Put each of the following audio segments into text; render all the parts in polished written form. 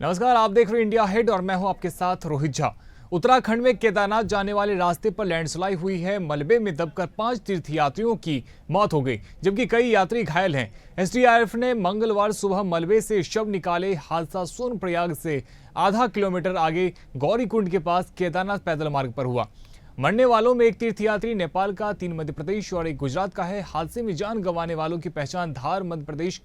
नमस्कार, आप देख रहे हैं इंडिया हेड और मैं हूं आपके साथ रोहित झा। उत्तराखंड में केदारनाथ जाने वाले रास्ते पर लैंडस्लाइड हुई है। मलबे में दबकर 5 तीर्थयात्रियों की मौत हो गई, जबकि कई यात्री घायल हैं। एसडीआरएफ ने मंगलवार सुबह मलबे से शव निकाले। हादसा सोनप्रयाग से आधा किलोमीटर आगे गौरीकुंड के पास केदारनाथ पैदल मार्ग पर हुआ। मरने वालों में एक तीर्थयात्री नेपाल का, 3 मध्य प्रदेश और 1 गुजरात का है। हादसे में जान गंवाने वालों की पहचान धार मध्य प्रदेश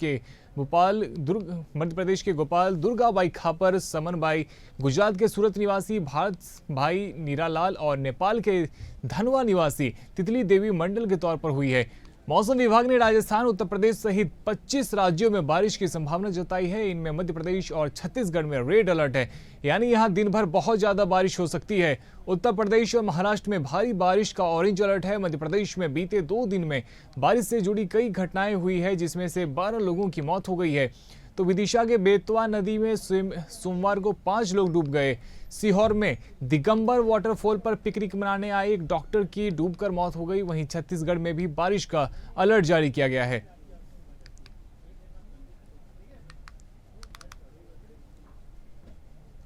के गोपाल दुर्गाबाई खापर, समन बाई गुजरात के सूरत निवासी भारत भाई नीरालाल और नेपाल के धनवा निवासी तितली देवी मंडल के तौर पर हुई है। मौसम विभाग ने राजस्थान, उत्तर प्रदेश सहित 25 राज्यों में बारिश की संभावना जताई है। इनमें मध्य प्रदेश और छत्तीसगढ़ में रेड अलर्ट है, यानी यहां दिन भर बहुत ज्यादा बारिश हो सकती है। उत्तर प्रदेश और महाराष्ट्र में भारी बारिश का ऑरेंज अलर्ट है। मध्य प्रदेश में बीते 2 दिन में बारिश से जुड़ी कई घटनाएं हुई है, जिसमें से 12 लोगों की मौत हो गई है। तो विदिशा के बेतवा नदी में सोमवार को 5 लोग डूब गए। सीहोर में दिगंबर वाटरफॉल पर पिकनिक मनाने आए एक डॉक्टर की डूबकर मौत हो गई। वहीं छत्तीसगढ़ में भी बारिश का अलर्ट जारी किया गया है।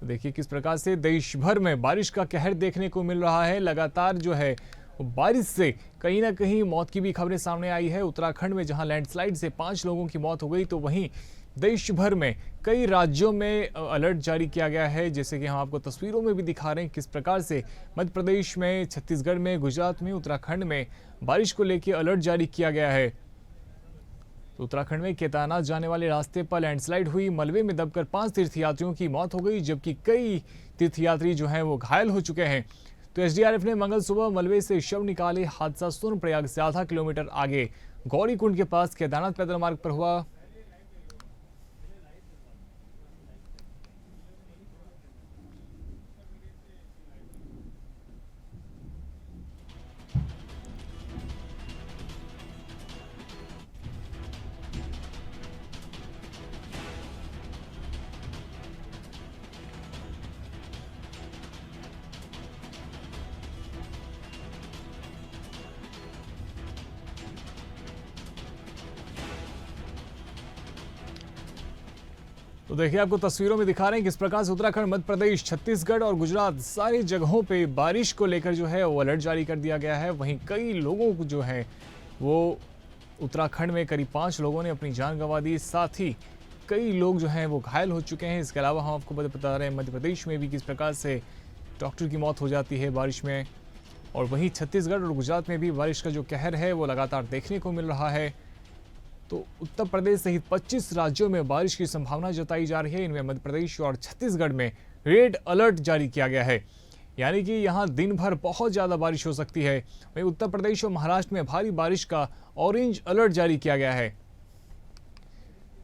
तो देखिए किस प्रकार से देश भर में बारिश का कहर देखने को मिल रहा है। लगातार जो है बारिश से कहीं ना कहीं मौत की भी खबरें सामने आई है। उत्तराखंड में जहां लैंडस्लाइड से 5 लोगों की मौत हो गई, तो वहीं देश भर में कई राज्यों में अलर्ट जारी किया गया है। जैसे कि हम आपको तस्वीरों में भी दिखा रहे हैं किस प्रकार से मध्य प्रदेश में, छत्तीसगढ़ में, गुजरात में, उत्तराखंड में बारिश को लेकर अलर्ट जारी किया गया है। तो उत्तराखंड में केदारनाथ जाने वाले रास्ते पर लैंडस्लाइड हुई। मलबे में दबकर 5 तीर्थयात्रियों की मौत हो गई, जबकि कई तीर्थयात्री जो हैं वो घायल हो चुके हैं। तो एसडीआरएफ ने मंगल सुबह मलबे से शव निकाले। हादसा सोनप्रयाग से आधा किलोमीटर आगे गौरीकुंड के पास केदारनाथ पैदल मार्ग पर हुआ। तो देखिए आपको तस्वीरों में दिखा रहे हैं किस प्रकार से उत्तराखंड, मध्य प्रदेश, छत्तीसगढ़ और गुजरात सारी जगहों पे बारिश को लेकर जो है वो अलर्ट जारी कर दिया गया है। वहीं कई लोगों को जो है वो उत्तराखंड में करीब 5 लोगों ने अपनी जान गंवा दी, साथ ही कई लोग जो हैं वो घायल हो चुके हैं। इसके अलावा हम आपको बता रहे हैं मध्य प्रदेश में भी किस प्रकार से डॉक्टर की मौत हो जाती है बारिश में, और वहीं छत्तीसगढ़ और गुजरात में भी बारिश का जो कहर है वो लगातार देखने को मिल रहा है। तो उत्तर प्रदेश सहित 25 राज्यों में बारिश की संभावना जताई जा रही है। इनमें मध्य प्रदेश और छत्तीसगढ़ में रेड अलर्ट जारी किया गया है, यानी कि यहां दिन भर बहुत ज्यादा बारिश हो सकती है। वहीं उत्तर प्रदेश और महाराष्ट्र में भारी बारिश का ऑरेंज अलर्ट जारी किया गया है।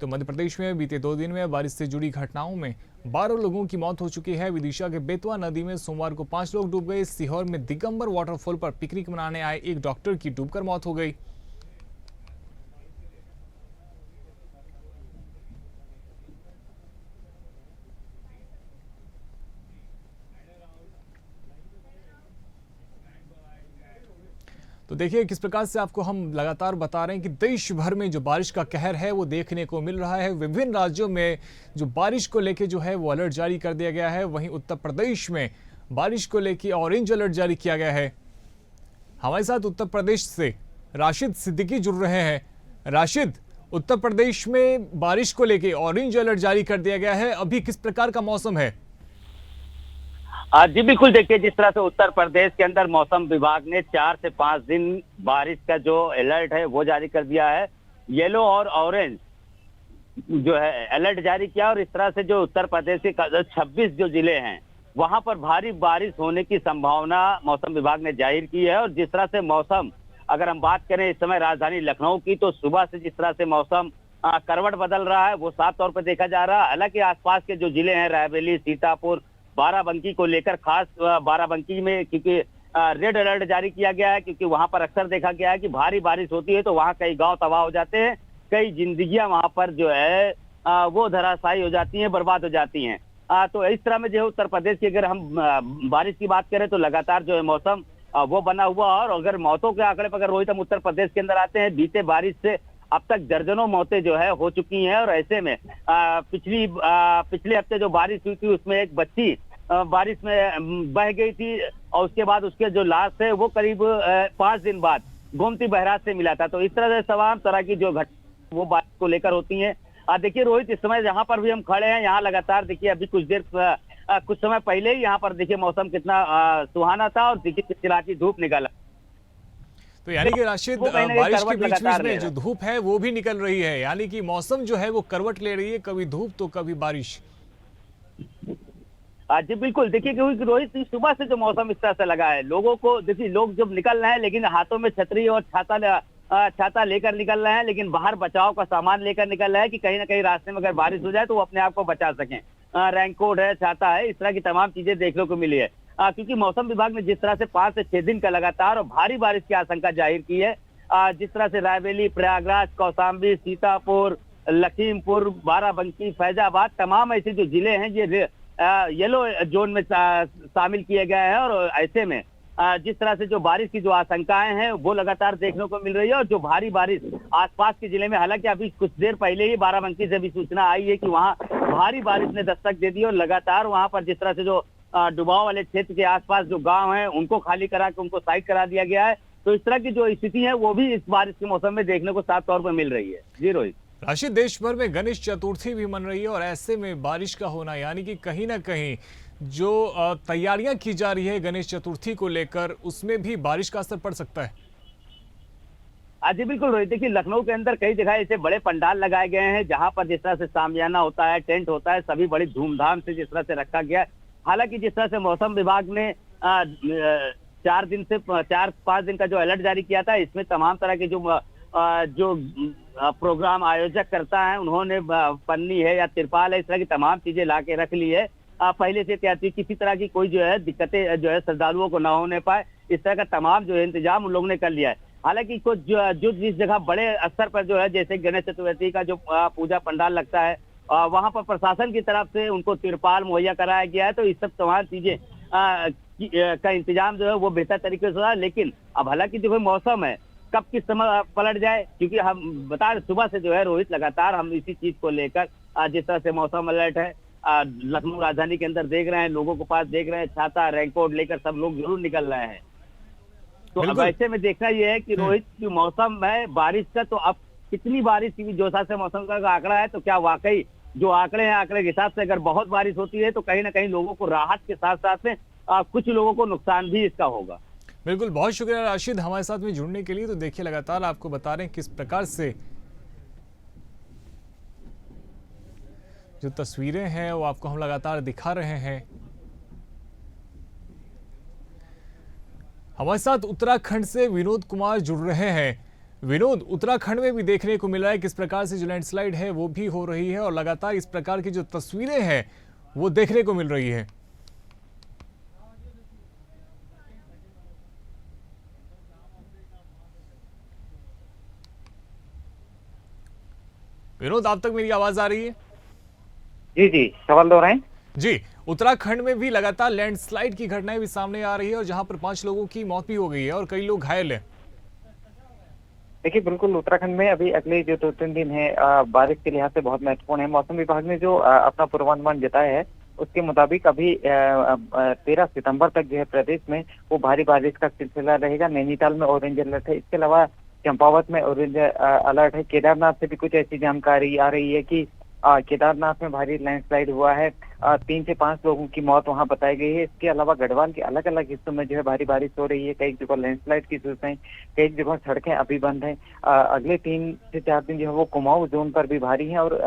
तो मध्य प्रदेश में बीते 2 दिन में बारिश से जुड़ी घटनाओं में 12 लोगों की मौत हो चुकी है। विदिशा के बेतवा नदी में सोमवार को 5 लोग डूब गए। सीहोर में दिगंबर वाटरफॉल पर पिकनिक मनाने आए एक डॉक्टर की डूबकर मौत हो गई। तो देखिए किस प्रकार से आपको हम लगातार बता रहे हैं कि देश भर में जो बारिश का कहर है वो देखने को मिल रहा है। विभिन्न राज्यों में जो बारिश को लेके जो है वो अलर्ट जारी कर दिया गया है। वहीं उत्तर प्रदेश में बारिश को लेके ऑरेंज अलर्ट जारी किया गया है। हमारे साथ उत्तर प्रदेश से राशिद सिद्दीकी जुड़ रहे हैं। राशिद, उत्तर प्रदेश में बारिश को लेके ऑरेंज अलर्ट जारी कर दिया गया है, अभी किस प्रकार का मौसम है? जी बिल्कुल, देखिए जिस तरह से उत्तर प्रदेश के अंदर मौसम विभाग ने 4 से 5 दिन बारिश का जो अलर्ट है वो जारी कर दिया है। येलो और ऑरेंज जो है अलर्ट जारी किया, और इस तरह से जो उत्तर प्रदेश के 26 जो जिले हैं वहां पर भारी बारिश होने की संभावना मौसम विभाग ने जाहिर की है। और जिस तरह से मौसम, अगर हम बात करें इस समय राजधानी लखनऊ की, तो सुबह से जिस तरह से मौसम करवट बदल रहा है वो साफ तौर पर देखा जा रहा है। हालांकि आसपास के जो जिले हैं, रायबरेली, सीतापुर, बाराबंकी को लेकर, खास बाराबंकी में क्योंकि रेड अलर्ट जारी किया गया है, क्योंकि वहां पर अक्सर देखा गया है कि भारी बारिश होती है तो वहां कई गांव तबाह हो जाते हैं, कई जिंदगियां वहां पर जो है वो धराशायी हो जाती हैं, बर्बाद हो जाती हैं। तो इस तरह में जो है उत्तर प्रदेश की अगर हम बारिश की बात करें तो लगातार जो है मौसम वो बना हुआ। और अगर मौतों के आंकड़े पर अगर रोहित हम उत्तर प्रदेश के अंदर आते हैं, बीते बारिश से अब तक दर्जनों मौतें जो है हो चुकी हैं। और ऐसे में पिछले हफ्ते जो बारिश हुई थी उसमें एक बच्ची बारिश में बह गई थी और उसके बाद उसके जो लाश है वो करीब 5 दिन बाद गोमती बहराज से मिला था। तो इस तरह से तमाम तरह की जो घटना वो बारिश को लेकर होती हैं। देखिए रोहित, इस समय जहां पर भी हम खड़े हैं यहाँ लगातार देखिए अभी कुछ समय पहले ही यहाँ पर देखिए मौसम कितना सुहाना था और देखिए चिलचिलाती धूप निकला। तो यानी कि राशिद, बारिश के बीच बीच में जो धूप है वो भी निकल रही है, यानी कि मौसम जो है वो करवट ले रही है, कभी धूप तो कभी बारिश। जी बिल्कुल, देखिए क्योंकि रोहित सुबह से जो मौसम इस तरह से लगा है, लोगों को देखिए लोग जब निकल रहे हैं लेकिन हाथों में छतरी और छाता लेकर निकल रहे हैं, लेकिन बाहर बचाव का सामान लेकर निकल रहे हैं कि कहीं ना कहीं रास्ते में अगर बारिश हो जाए तो वो अपने आप को बचा सकें। रेनकोट है, छाता है, इस तरह की तमाम चीजें देखने को मिली है। क्योंकि मौसम विभाग ने जिस तरह से 5 से 6 दिन का लगातार और भारी बारिश की आशंका जाहिर की है, जिस तरह से रायबरेली, प्रयागराज, कौशाम्बी, सीतापुर, लखीमपुर, बाराबंकी, फैजाबाद, तमाम ऐसे जो जिले हैं ये येलो जोन में शामिल किए गए हैं। और ऐसे में जिस तरह से जो बारिश की जो आशंकाएं हैं वो लगातार देखने को मिल रही है। और जो भारी बारिश आसपास के जिले में, हालांकि अभी कुछ देर पहले ही बाराबंकी से भी सूचना आई है कि वहां भारी बारिश ने दस्तक दे दी और लगातार वहां पर जिस तरह से जो डुबाव वाले क्षेत्र के आसपास जो गांव हैं उनको खाली करा के उनको साइड करा दिया गया है। तो इस तरह की जो स्थिति है वो भी इस बारिश के मौसम में देखने को साफ तौर पर मिल रही है। जी रोहित। राशिद, देश भर में गणेश चतुर्थी भी मन रही है और ऐसे में बारिश का होना यानी कि कहीं ना कहीं जो तैयारियां की जा रही है गणेश चतुर्थी को लेकर उसमें भी बारिश का असर पड़ सकता है। जी बिल्कुल रोहित, देखिए लखनऊ के अंदर कई जगह ऐसे बड़े पंडाल लगाए गए हैं जहां पर जिस तरह से सामियाना होता है, टेंट होता है, सभी बड़ी धूमधाम से जिस तरह से रखा गया है। हालांकि जिस तरह से मौसम विभाग ने 4-5 दिन का जो अलर्ट जारी किया था, इसमें तमाम तरह के जो प्रोग्राम आयोजक करता है उन्होंने पन्नी है या तिरपाल है, इस तरह की तमाम चीजें ला के रख ली है पहले से तैयारी। किसी तरह की कोई जो है दिक्कतें जो है श्रद्धालुओं को ना होने पाए, इस तरह का तमाम जो है इंतजाम उन लोगों ने कर लिया है। हालांकि कुछ जो जिस जगह बड़े स्तर पर जो है जैसे गणेश चतुर्थी का जो पूजा पंडाल लगता है वहां पर प्रशासन की तरफ से उनको तिरपाल मुहैया कराया गया है। तो इस सब तमाम चीजें का इंतजाम जो है वो बेहतर तरीके से हो रहा है। लेकिन अब हालांकि जो मौसम है कब किस समय पलट जाए, क्योंकि हम बता रहे सुबह से जो है रोहित लगातार हम इसी चीज को लेकर जिस तरह से मौसम अलर्ट है लखनऊ राजधानी के अंदर देख रहे हैं, लोगों के पास देख रहे हैं छाता रेनकोट लेकर सब लोग जरूर निकल रहे हैं। तो अब ऐसे में देखना यह है कि रोहित जो मौसम है बारिश का, तो अब कितनी बारिश की जो से मौसम का आंकड़ा है, तो क्या वाकई जो आंकड़े हैं आंकड़े के हिसाब से अगर बहुत बारिश होती है तो कहीं ना कहीं लोगों को राहत के साथ साथ में कुछ लोगों को नुकसान भी इसका होगा। बिल्कुल, बहुत शुक्रिया राशिद हमारे साथ में जुड़ने के लिए। तो देखिए लगातार आपको बता रहे हैं किस प्रकार से जो तस्वीरें हैं वो आपको हम लगातार दिखा रहे हैं। हमारे साथ उत्तराखंड से विनोद कुमार जुड़ रहे हैं। विनोद, उत्तराखंड में भी देखने को मिला है किस प्रकार से जो लैंडस्लाइड है वो भी हो रही है और लगातार इस प्रकार की जो तस्वीरें हैं वो देखने को मिल रही है। विनोद, आप तक मेरी आवाज आ रही है? जी सवाल दोहराएं। जी, उत्तराखंड में भी लगातार लैंडस्लाइड की घटनाएं भी सामने आ रही है और जहां पर 5 लोगों की मौत भी हो गई है और कई लोग घायल हैं। देखिए बिल्कुल, उत्तराखंड में अभी अगले जो 2-3 दिन है बारिश के लिहाज से बहुत महत्वपूर्ण है। मौसम विभाग ने जो अपना पूर्वानुमान जताया है उसके मुताबिक अभी 13 सितंबर तक जो है प्रदेश में वो भारी बारिश का सिलसिला रहेगा। नैनीताल में ऑरेंज अलर्ट है, इसके अलावा चंपावत में ऑरेंज अलर्ट है। केदारनाथ से भी कुछ ऐसी जानकारी आ रही है कि केदारनाथ में भारी लैंडस्लाइड हुआ है, 3 से 5 लोगों की मौत वहां बताई गई है। इसके अलावा गढ़वाल के अलग अलग हिस्सों में जो है भारी बारिश हो रही है, कई जगह लैंडस्लाइड की सूचनाएं, कई जगह सड़कें अभी बंद हैं। अगले 3 से 4 दिन जो है वो कुमाऊं जोन पर भी भारी है और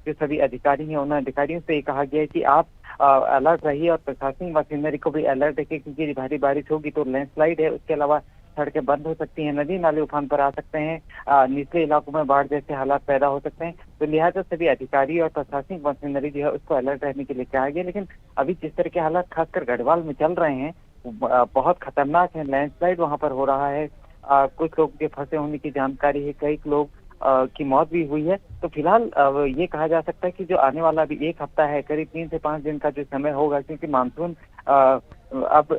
जो सभी अधिकारी हैं उन अधिकारियों से कहा गया है कि आप अलर्ट रहिए और प्रशासनिक मशीनरी को भी अलर्ट रखिए, क्योंकि भारी बारिश होगी तो लैंडस्लाइड है, उसके अलावा सड़कें बंद हो सकती हैं, नदी नाले उफान पर आ सकते हैं, निचले इलाकों में बाढ़ जैसे हालात पैदा हो सकते हैं। तो लिहाजा सभी अधिकारी और प्रशासनिक मशीनरी जो है उसको अलर्ट रहने के लिए कहा गया। लेकिन अभी जिस तरह के हालात खासकर गढ़वाल में चल रहे हैं बहुत खतरनाक है। लैंडस्लाइड वहां पर हो रहा है, कुछ लोग के फंसे होने की जानकारी है, कई लोग की मौत भी हुई है। तो फिलहाल ये कहा जा सकता है कि जो आने वाला अभी 1 हफ्ता है, करीब 3 से 5 दिन का जो समय होगा, क्योंकि मानसून अब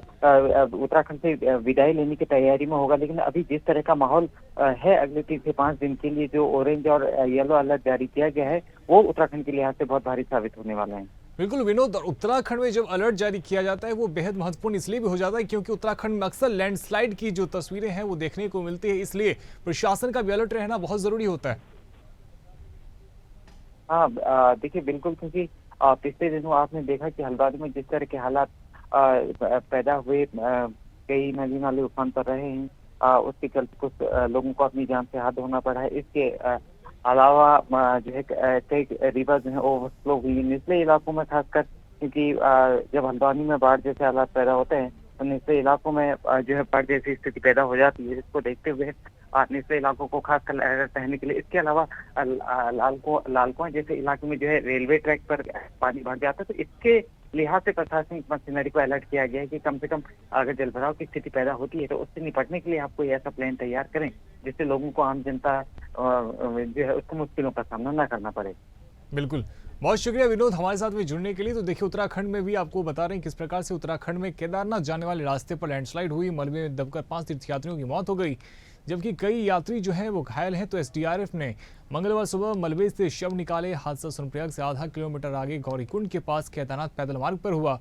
उत्तराखंड से विदाई लेने की तैयारी में होगा। लेकिन अभी जिस तरह का माहौल है, अगले 3 से 5 दिन के लिए जो ऑरेंज और येलो अलर्ट जारी किया गया है, वो उत्तराखंड के लिहाज से बहुत भारी साबित होने वाला है। बिल्कुल विनोद, और उत्तराखंड में जब अलर्ट जारी किया जाता है वो बेहद महत्वपूर्ण इसलिए भी हो जाता है क्योंकि उत्तराखंड में अक्सर लैंडस्लाइड की जो तस्वीरें हैं वो देखने को मिलती है, इसलिए प्रशासन का भी अलर्ट रहना बहुत जरूरी होता है। हाँ, देखिए बिल्कुल, क्योंकि पिछले दिनों आपने देखा कि हल्द्वानी में जिस तरह के हालात पैदा हुए, कई नदी नाले उफान पर रहे हैं, उसके चलते कुछ लोगों को अपनी जान से हाथ धोना पड़ा है। इसके अलावा जो है कई रिवर जो है ओवरफ्लो हुई निचले इलाकों में, खासकर क्योंकि जब हल्द्वानी में बाढ़ जैसे हालात पैदा होते हैं तो निचले इलाकों में जो है बाढ़ जैसी स्थिति पैदा हो जाती है। इसको देखते हुए निचले इलाकों को खासकर अलर्ट रहने के लिए, इसके अलावा लालकुआं जैसे इलाके में जो है रेलवे ट्रैक पर पानी भर जाता है, तो इसके लिहाज से प्रशासनिक मशीनरी को अलर्ट किया गया है कि कम से कम अगर जलभराव की स्थिति पैदा होती है तो उससे निपटने के लिए आप कोई ऐसा प्लान तैयार करें जिससे लोगों को, आम जनता जो है उसको मुश्किलों का सामना न करना पड़े। बिल्कुल, बहुत शुक्रिया विनोद हमारे साथ में जुड़ने के लिए। तो देखिए, उत्तराखंड में भी आपको बता रहे हैं किस प्रकार से उत्तराखंड में केदारनाथ जाने वाले रास्ते पर लैंडस्लाइड हुई, मलबे में दबकर 5 तीर्थयात्रियों की मौत हो गई, जबकि कई यात्री जो हैं वो घायल हैं। तो एसडीआरएफ ने मंगलवार सुबह मलबे से शव निकाले। हादसा सोनप्रयाग से आधा किलोमीटर आगे गौरीकुंड के पास केदारनाथ पैदल मार्ग पर हुआ।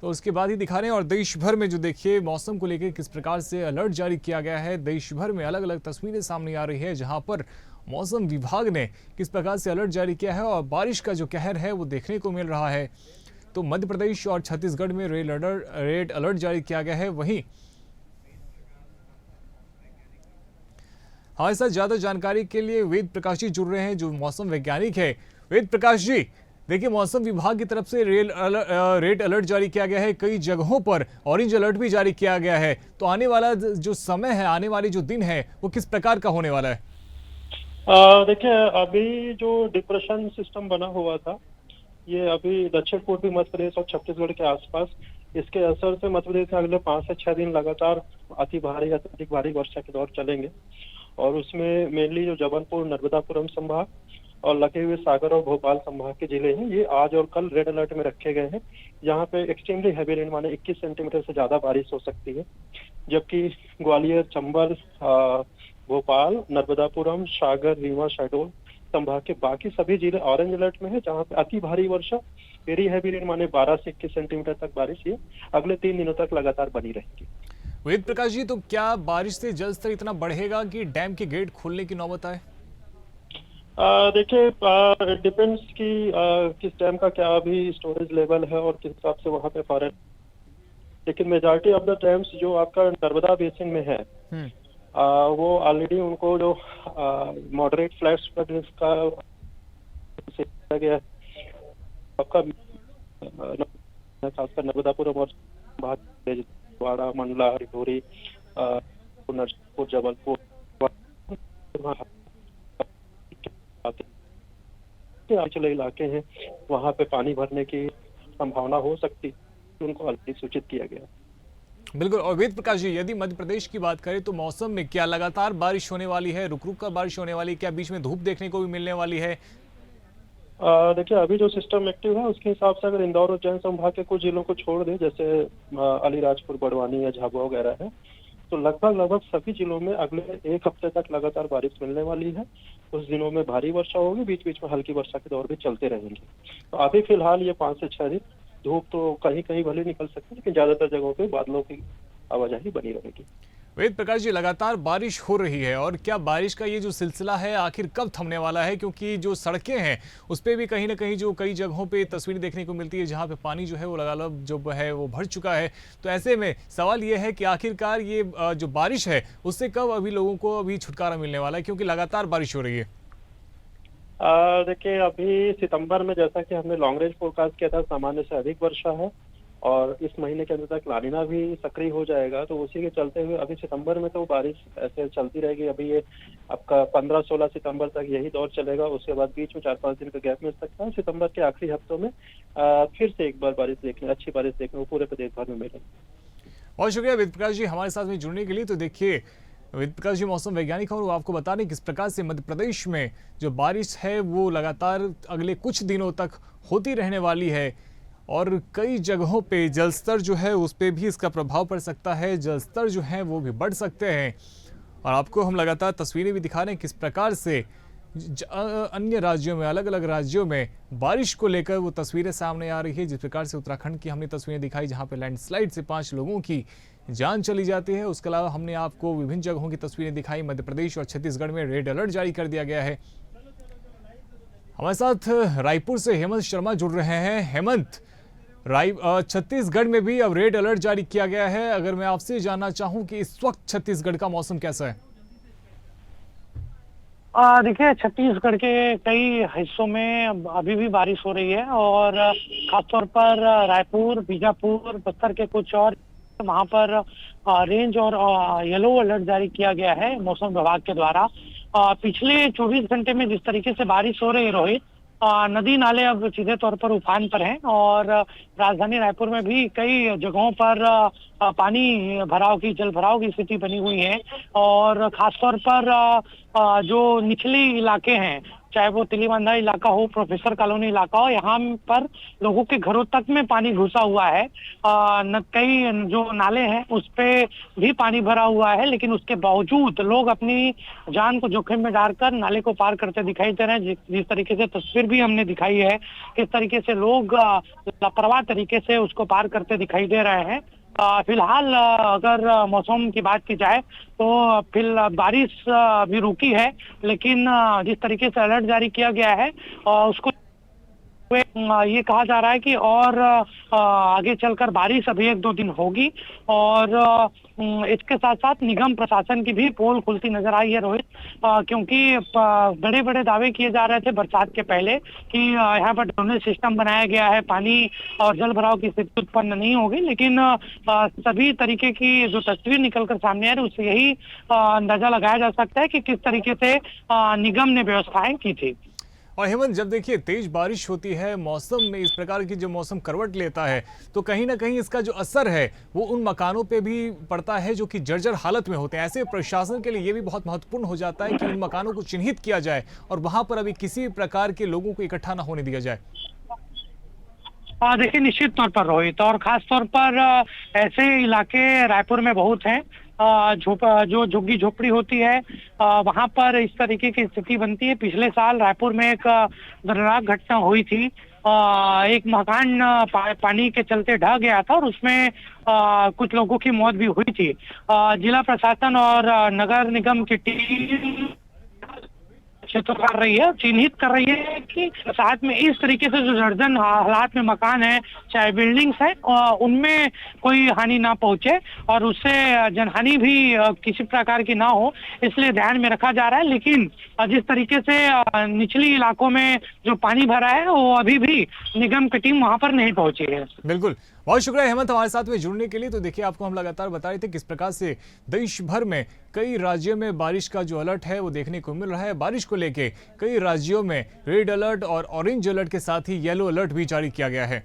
तो उसके बाद ही दिखा रहे हैं। और देश भर में जो देखिए मौसम को लेकर किस प्रकार से अलर्ट जारी किया गया है, देश भर में अलग अलग तस्वीरें सामने आ रही है जहां पर मौसम विभाग ने किस प्रकार से अलर्ट जारी किया है और बारिश का जो कहर है वो देखने को मिल रहा है। तो मध्य प्रदेश और छत्तीसगढ़ में रेड अलर्ट जारी किया गया है। वहीं हमारे साथ ज्यादा जानकारी के लिए वेद प्रकाश जी जुड़ रहे हैं जो मौसम वैज्ञानिक है। वेद प्रकाश जी, देखिए मौसम विभाग की तरफ से रेड अलर्ट जारी किया गया है, कई जगहों पर ऑरेंज अलर्ट भी जारी किया गया है। तो आने वाला जो समय है, आने वाली जो दिन है वो किस प्रकार का होने वाला है? देखिए, अभी जो डिप्रेशन सिस्टम बना हुआ था, ये अभी दक्षिण पूर्वी मध्य प्रदेश और छत्तीसगढ़ के आसपास, इसके असर से मध्य प्रदेश में अगले 5 से 6 दिन लगातार अति भारी या अत्यधिक भारी वर्षा के दौर चलेंगे। और उसमें मेनली जो जबलपुर, नर्मदापुरम संभाग और लगे हुए सागर और भोपाल संभाग के जिले हैं, ये आज और कल रेड अलर्ट में रखे गए हैं। यहाँ पे एक्सट्रीमली हैवी रेन माने 21 सेंटीमीटर से ज्यादा बारिश हो सकती है, जबकि ग्वालियर, चंबल, भोपाल, नर्मदापुरम, सागर, रीवा, शहडोल संभाग के बाकी सभी जिले ऑरेंज अलर्ट में है, जहाँ पे अति भारी वर्षा, वेरी हैवी रेन माने 12 से 21 सेंटीमीटर तक बारिश ये अगले 3 दिनों तक लगातार बनी रहेगी। वेद प्रकाश जी, तो क्या बारिश से जल स्तर इतना बढ़ेगा कि डैम के गेट खोलने की नौबत आए? देखिए, डिपेंड्स कि किस डैम का क्या अभी स्टोरेज लेवल है और किस हिसाब से वहाँ पे फॉरेन, लेकिन मेजॉरिटी ऑफ द डैम्स जो आपका नर्मदा बेसिन में है वो ऑलरेडी उनको जो मॉडरेट फ्लैश का गया आपका खासकर नर्मदापुरम और बाड़ा, मंडला, रिधोरी, नरसिंहपुर, जबलपुर निचले इलाके हैं, वहाँ पे पानी भरने की संभावना हो सकती है, उनको ऑलरेडी सूचित किया गया। बिल्कुल। और वेद प्रकाश जी, यदि मध्य प्रदेश की बात करें तो मौसम में क्या लगातार बारिश होने वाली है, रुक रुक कर बारिश होने वाली है, क्या बीच में धूप देखने को भी मिलने वाली है? देखिए, अभी जो सिस्टम एक्टिव है उसके हिसाब से अगर इंदौर और उज्जैन संभाग के कुछ जिलों को छोड़ दे, जैसे अलीराजपुर, बड़वानी या झाबुआ वगैरह है, तो लगभग सभी जिलों में अगले 1 हफ्ते तक लगातार बारिश मिलने वाली है। उस दिनों में भारी वर्षा होगी, बीच बीच में हल्की वर्षा के दौर भी चलते रहेंगे। तो अभी फिलहाल ये 5 से 6 दिन धूप तो कहीं कहीं भले निकल सकती है, लेकिन ज्यादातर जगहों पे बादलों की आवाजाही बनी रहेगी। वेद प्रकाश जी, लगातार बारिश हो रही है और क्या बारिश का ये जो सिलसिला है आखिर कब थमने वाला है? क्योंकि जो सड़कें हैं उस पर भी कहीं ना कहीं जो कई जगहों पे तस्वीर देखने को मिलती है जहां पे पानी जो है वो लगातार जो है वो भर चुका है। तो ऐसे में सवाल ये है कि आखिरकार ये जो बारिश है उससे कब अभी लोगों को अभी छुटकारा मिलने वाला है, क्योंकि लगातार बारिश हो रही है? देखिए, अभी सितंबर में जैसा कि हमने लॉन्ग रेंज फोरकास्ट किया था, सामान्य से अधिक वर्षा है और इस महीने के अंत तक लानिना भी सक्रिय हो जाएगा, तो उसी के चलते हुए अभी सितंबर में तो बारिश ऐसे चलती रहेगी। अभी ये आपका 15-16 सितंबर तक यही दौर चलेगा, उसके बाद बीच में 4-5 दिन का गैप मिल सकता है। सितंबर के आखिरी हफ्तों में फिर से एक बार बारिश देखने, अच्छी बारिश देखने को पूरे प्रदेश भर में मिलेगी। बहुत शुक्रिया वेद प्रकाश जी हमारे साथ में जुड़ने के लिए। तो देखिए, वेद प्रकाश जी मौसम वैज्ञानिक और वो आपको बता दें किस प्रकार से मध्य प्रदेश में जो बारिश है वो लगातार अगले कुछ दिनों तक होती रहने वाली है और कई जगहों पे जलस्तर जो है उस पर भी इसका प्रभाव पड़ सकता है। जलस्तर जो है वो भी बढ़ सकते हैं और आपको हम लगातार तस्वीरें भी दिखा रहे हैं किस प्रकार से अन्य राज्यों में, अलग अलग राज्यों में बारिश को लेकर वो तस्वीरें सामने आ रही है। जिस प्रकार से उत्तराखंड की हमने तस्वीरें दिखाई जहां पे लैंडस्लाइड से 5 लोगों की जान चली जाती है। उसके अलावा हमने आपको विभिन्न जगहों की तस्वीरें दिखाई। मध्य प्रदेश और छत्तीसगढ़ में रेड अलर्ट जारी कर दिया गया है। हमारे साथ रायपुर से हेमंत शर्मा जुड़ रहे हैं। हेमंत, छत्तीसगढ़ में भी अब रेड अलर्ट जारी किया गया है। अगर मैं आपसे जानना चाहूं कि इस वक्त छत्तीसगढ़ का मौसम कैसा है? देखिए, छत्तीसगढ़ के कई हिस्सों में अभी भी बारिश हो रही है और खासतौर पर रायपुर, बीजापुर, बस्तर के कुछ और वहां पर रेंज और येलो अलर्ट जारी किया गया है मौसम विभाग के द्वारा। पिछले 24 घंटे में जिस तरीके से बारिश हो रही है रोहित, नदी नाले अब सीधे तौर पर उफान पर हैं और राजधानी रायपुर में भी कई जगहों पर पानी भराव की, जल भराव की स्थिति बनी हुई है और खासतौर पर जो निचले इलाके हैं, चाहे वो तिलीबंधा इलाका हो, प्रोफेसर कॉलोनी इलाका हो, यहाँ पर लोगों के घरों तक में पानी घुसा हुआ है। कई जो नाले हैं उस पे भी पानी भरा हुआ है, लेकिन उसके बावजूद लोग अपनी जान को जोखिम में डालकर नाले को पार करते दिखाई दे रहे हैं। जिस तरीके से तस्वीर भी हमने दिखाई है, किस तरीके से लोग लापरवाह तरीके से उसको पार करते दिखाई दे रहे हैं। फिलहाल अगर मौसम की बात की जाए तो बारिश भी रुकी है, लेकिन जिस तरीके से अलर्ट जारी किया गया है उसको ये कहा जा रहा है कि और आगे चलकर बारिश अभी 1-2 दिन होगी और इसके साथ साथ निगम प्रशासन की भी पोल खुलती नजर आई है रोहित, क्योंकि बड़े बड़े दावे किए जा रहे थे बरसात के पहले कि यहाँ पर ड्रेनेज सिस्टम बनाया गया है, पानी और जल भराव की स्थिति उत्पन्न नहीं होगी, लेकिन सभी तरीके की जो तस्वीर निकलकर सामने आ रही है उससे यही अंदाजा लगाया जा सकता है कि किस तरीके से निगम ने व्यवस्थाएं की थी। और हेमंत, जब देखिए तेज बारिश होती है, मौसम में इस प्रकार की जो मौसम करवट लेता है तो कहीं ना कहीं इसका जो असर है वो उन मकानों पे भी पड़ता है जो कि जर्जर हालत में होते हैं। ऐसे प्रशासन के लिए ये भी बहुत महत्वपूर्ण हो जाता है कि उन मकानों को चिन्हित किया जाए और वहां पर अभी किसी प्रकार के लोगों को इकट्ठा ना होने दिया जाए। देखिए, निश्चित तौर पर रोहित, और खास तौर पर ऐसे इलाके रायपुर में बहुत हैं जो झुग्गी झोपड़ी होती है, वहां पर इस तरीके की स्थिति बनती है। पिछले साल रायपुर में एक दर्दनाक घटना हुई थी। एक मकान पानी के चलते ढह गया था और उसमें कुछ लोगों की मौत भी हुई थी। जिला प्रशासन और नगर निगम की टीम क्षेत्र कर रही है, चिन्हित कर रही है कि साथ में इस तरीके से जो जर्जर हालात में मकान है, चाहे बिल्डिंग्स है, उनमें कोई हानि ना पहुंचे और उससे जनहानि भी किसी प्रकार की ना हो, इसलिए ध्यान में रखा जा रहा है। लेकिन जिस तरीके से निचली इलाकों में जो पानी भरा है वो अभी भी निगम की टीम वहां पर नहीं पहुंची है। बिल्कुल, बहुत शुक्रिया हेमंत हमारे साथ में जुड़ने के लिए। तो देखिए, आपको हम लगातार बता रहे थे किस प्रकार से देश भर में कई राज्यों में बारिश का जो अलर्ट है वो देखने को मिल रहा है। बारिश को लेके कई राज्यों में रेड अलर्ट और ऑरेंज अलर्ट के साथ ही येलो अलर्ट भी जारी किया गया है।